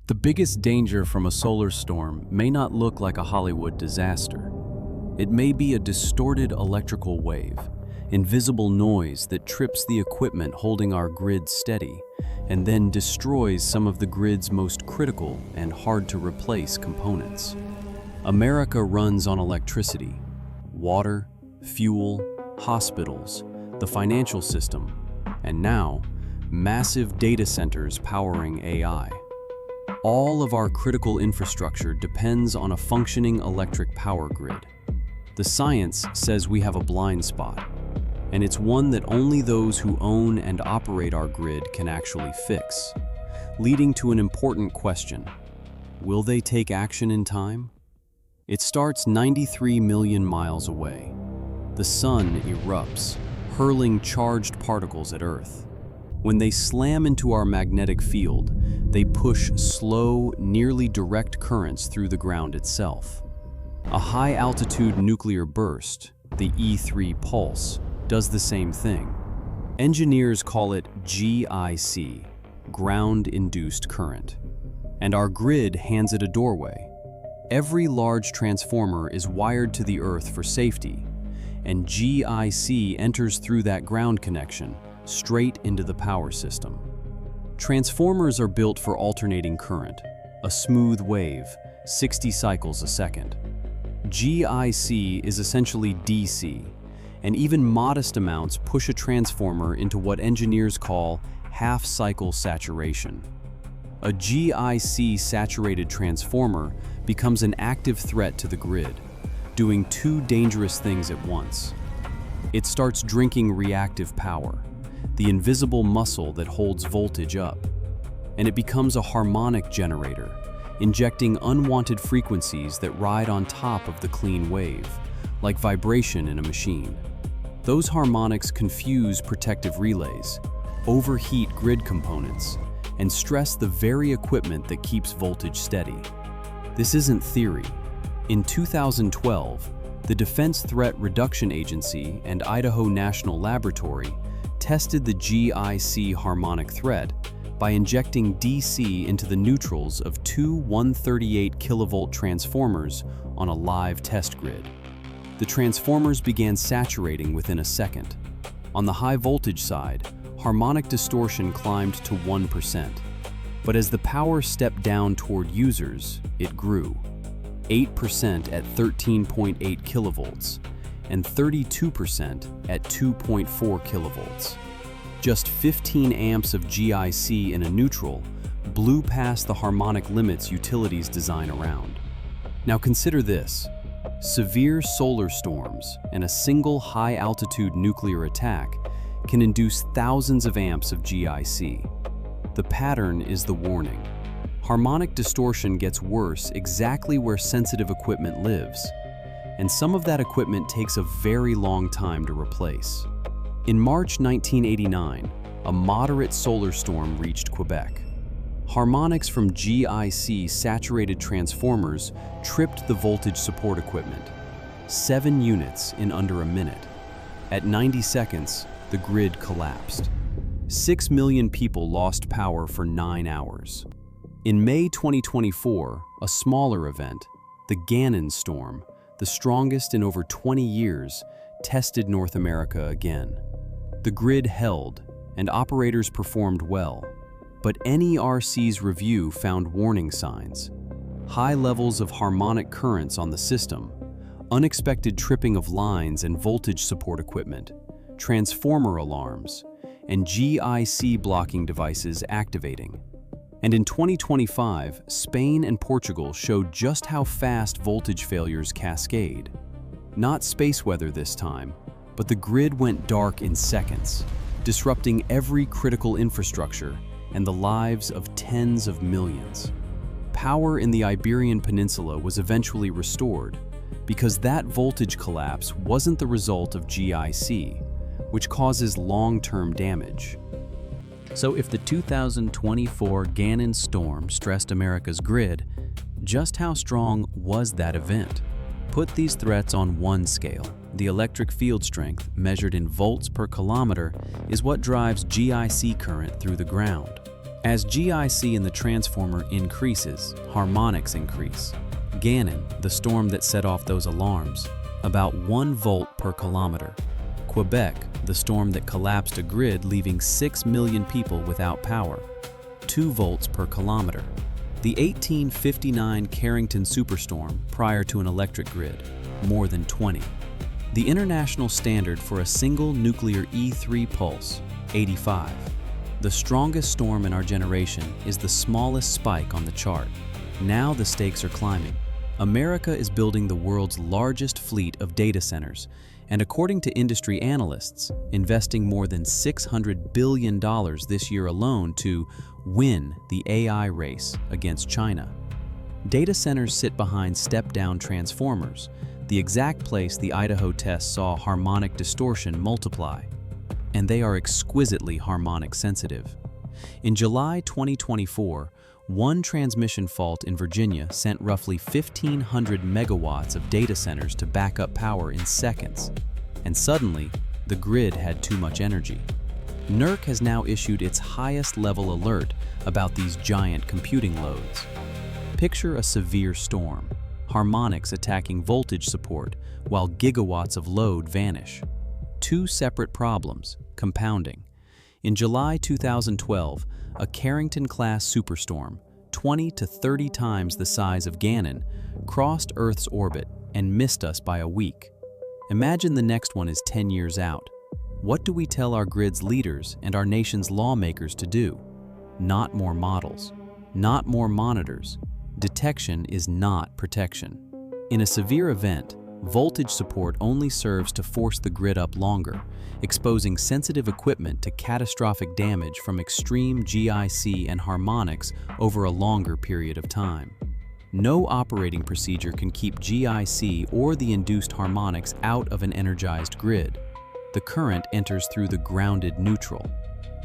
The biggest danger from a solar storm may not look like a Hollywood disaster. It may be a distorted electrical wave, invisible noise that trips the equipment holding our grid steady, and then destroys some of the grid's most critical and hard-to-replace components. America runs on electricity, water, fuel, hospitals, the financial system, and now, massive data centers powering AI. All of our critical infrastructure depends on a functioning electric power grid. The science says we have a blind spot, and it's one that only those who own and operate our grid can actually fix, leading to an important question. Will they take action in time? It starts 93 million miles away. The sun erupts, hurling charged particles at Earth. When they slam into our magnetic field, they push slow, nearly direct currents through the ground itself. A high-altitude nuclear burst, the E3 pulse, does the same thing. Engineers call it GIC, Ground-Induced Current. And our grid hands it a doorway. Every large transformer is wired to the Earth for safety, and GIC enters through that ground connection, straight into the power system. Transformers are built for alternating current, a smooth wave, 60 cycles a second. GIC is essentially DC, and even modest amounts push a transformer into what engineers call half-cycle saturation. A GIC-saturated transformer becomes an active threat to the grid, doing two dangerous things at once. It starts drinking reactive power, the invisible muscle that holds voltage up, and it becomes a harmonic generator, injecting unwanted frequencies that ride on top of the clean wave, like vibration in a machine. Those harmonics confuse protective relays, overheat grid components, and stress the very equipment that keeps voltage steady. This isn't theory. In 2012, the Defense Threat Reduction Agency and Idaho National Laboratory tested the GIC harmonic threat by injecting DC into the neutrals of two 138 kilovolt transformers on a live test grid. The transformers began saturating within a second. On the high voltage side, harmonic distortion climbed to 1%. But as the power stepped down toward users, it grew. 8% at 13.8 kilovolts, and 32% at 2.4 kilovolts. Just 15 amps of GIC in a neutral blew past the harmonic limits utilities design around. Now consider this. Severe solar storms and a single high-altitude nuclear attack can induce thousands of amps of GIC. The pattern is the warning. Harmonic distortion gets worse exactly where sensitive equipment lives, and some of that equipment takes a very long time to replace. In March 1989, a moderate solar storm reached Québec. Harmonics from GIC-saturated transformers tripped the voltage support equipment, 7 units in under a minute. At 90 seconds, the grid collapsed. 6 million people lost power for 9 hours. In May 2024, a smaller event, the Gannon storm, the strongest in over 20 years, tested North America again. The grid held, and operators performed well, but NERC's review found warning signs. High levels of harmonic currents on the system, unexpected tripping of lines and voltage support equipment, transformer alarms, and GIC blocking devices activating. And in 2025, Spain and Portugal showed just how fast voltage failures cascade. Not space weather this time, but the grid went dark in seconds, disrupting every critical infrastructure and the lives of tens of millions. Power in the Iberian Peninsula was eventually restored because that voltage collapse wasn't the result of GIC, which causes long-term damage. So if the 2024 Gannon storm stressed America's grid, just how strong was that event? Put these threats on one scale. The electric field strength, measured in volts per kilometer, is what drives GIC current through the ground. As GIC in the transformer increases, harmonics increase. Gannon, the storm that set off those alarms, about 1 volt per kilometer. Québec, the storm that collapsed a grid leaving 6 million people without power, 2 volts per kilometer. The 1859 Carrington superstorm, prior to an electric grid, more than 20. The international standard for a single nuclear E3 pulse, 85. The strongest storm in our generation is the smallest spike on the chart. Now the stakes are climbing. America is building the world's largest fleet of data centers, and according to industry analysts, investing more than $600 billion this year alone to win the AI race against China. Data centers sit behind step-down transformers, the exact place the Idaho test saw harmonic distortion multiply. And they are exquisitely harmonic sensitive. In July 2024, one transmission fault in Virginia sent roughly 1,500 megawatts of data centers to back up power in seconds. And suddenly, the grid had too much energy. NERC has now issued its highest level alert about these giant computing loads. Picture a severe storm, harmonics attacking voltage support while gigawatts of load vanish. Two separate problems, compounding. In July 2012, a Carrington-class superstorm, 20 to 30 times the size of Gannon, crossed Earth's orbit and missed us by a week. Imagine the next one is 10 years out. What do we tell our grid's leaders and our nation's lawmakers to do? Not more models, not more monitors. Detection is not protection. In a severe event, voltage support only serves to force the grid up longer, exposing sensitive equipment to catastrophic damage from extreme GIC and harmonics over a longer period of time. No operating procedure can keep GIC or the induced harmonics out of an energized grid. The current enters through the grounded neutral.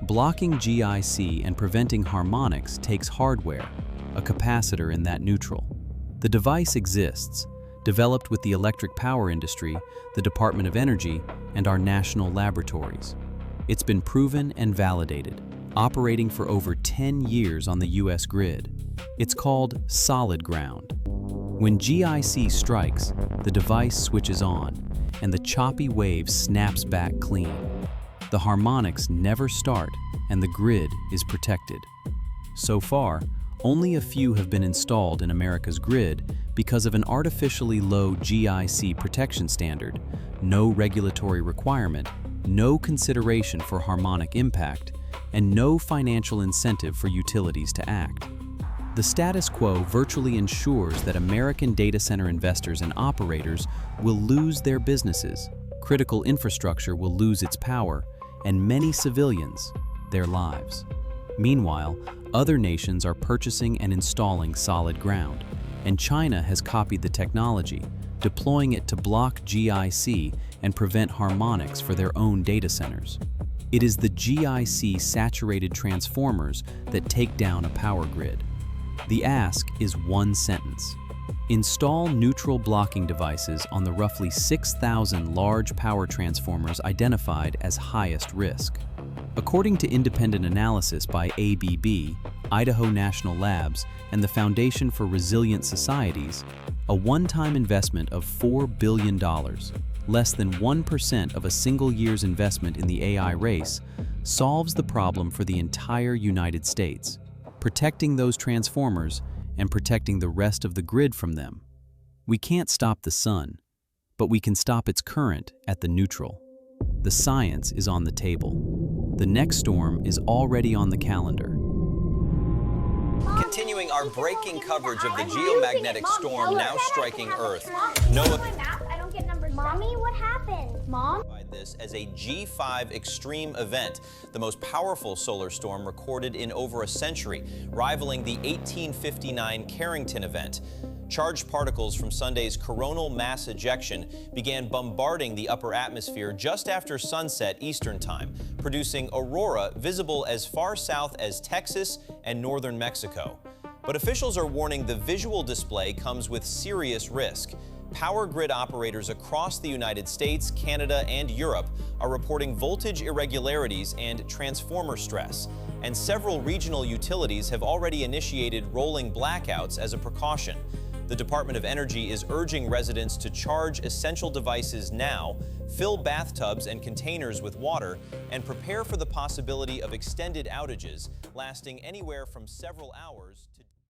Blocking GIC and preventing harmonics takes hardware, a capacitor in that neutral. The device exists, developed with the electric power industry, the Department of Energy, and our national laboratories. It's been proven and validated, operating for over 10 years on the US grid. It's called solid ground. When GIC strikes, the device switches on, and the choppy wave snaps back clean. The harmonics never start, and the grid is protected. So far, only a few have been installed in America's grid because of an artificially low GIC protection standard, no regulatory requirement, no consideration for harmonic impact, and no financial incentive for utilities to act. The status quo virtually ensures that American data center investors and operators will lose their businesses, critical infrastructure will lose its power, and many civilians, their lives. Meanwhile, other nations are purchasing and installing solid ground, and China has copied the technology, deploying it to block GIC and prevent harmonics for their own data centers. It is the GIC-saturated transformers that take down a power grid. The ask is one sentence. Install neutral blocking devices on the roughly 6,000 large power transformers identified as highest risk. According to independent analysis by ABB, Idaho National Labs, and the Foundation for Resilient Societies, a one-time investment of $4 billion, less than 1% of a single year's investment in the AI race, solves the problem for the entire United States, protecting those transformers and protecting the rest of the grid from them. We can't stop the sun, but we can stop its current at the neutral. The science is on the table. The next storm is already on the calendar. Continuing our breaking coverage of the geomagnetic storm now striking Earth. Mommy, what happened? Mom? This as a G5 extreme event, the most powerful solar storm recorded in over a century, rivaling the 1859 Carrington event. Charged particles from Sunday's coronal mass ejection began bombarding the upper atmosphere just after sunset Eastern Time, producing aurora visible as far south as Texas and northern Mexico. But officials are warning the visual display comes with serious risk. Power grid operators across the United States, Canada, and Europe are reporting voltage irregularities and transformer stress. And several regional utilities have already initiated rolling blackouts as a precaution. The Department of Energy is urging residents to charge essential devices now, fill bathtubs and containers with water, and prepare for the possibility of extended outages lasting anywhere from several hours to